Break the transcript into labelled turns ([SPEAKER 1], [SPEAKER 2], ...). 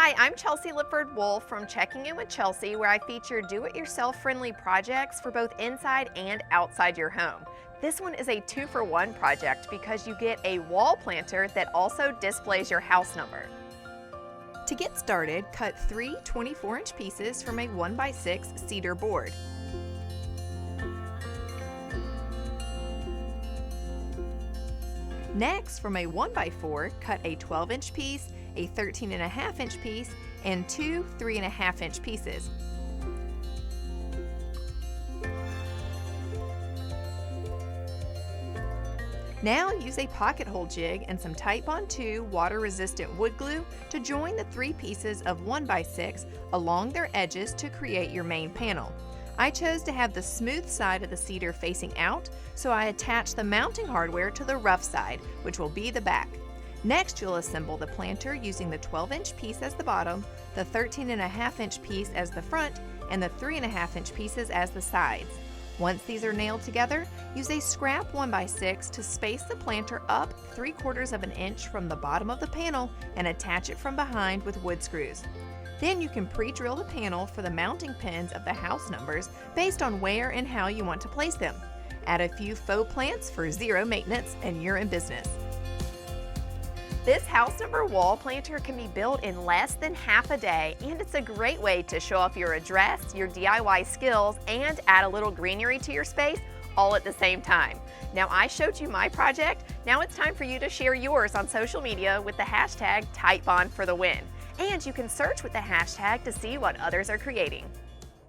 [SPEAKER 1] Hi, I'm Chelsea Lipford-Wolf from Checking In with Chelsea, where I feature do-it-yourself friendly projects for both inside and outside your home. This one is a 2-for-1 project because you get a wall planter that also displays your house number. To get started, cut 3 24-inch pieces from a 1x6 cedar board. Next, from a 1x4, cut a 12-inch piece, a 13.5-inch piece, and 2 3.5-inch pieces. Now use a pocket hole jig and some Titebond 2 water-resistant wood glue to join the 3 pieces of 1x6 along their edges to create your main panel. I chose to have the smooth side of the cedar facing out, so I attached the mounting hardware to the rough side, which will be the back. Next, you'll assemble the planter using the 12-inch piece as the bottom, the 13.5-inch piece as the front, and the 3.5-inch pieces as the sides. Once these are nailed together, use a scrap 1x6 to space the planter up 3/4 of an inch from the bottom of the panel and attach it from behind with wood screws. Then you can pre-drill the panel for the mounting pins of the house numbers based on where and how you want to place them. Add a few faux plants for zero maintenance and you're in business. This house number wall planter can be built in less than half a day, and it's a great way to show off your address, your DIY skills, and add a little greenery to your space all at the same time. Now, I showed you my project. Now it's time for you to share yours on social media with the hashtag Titebond for the win. And you can search with the hashtag to see what others are creating.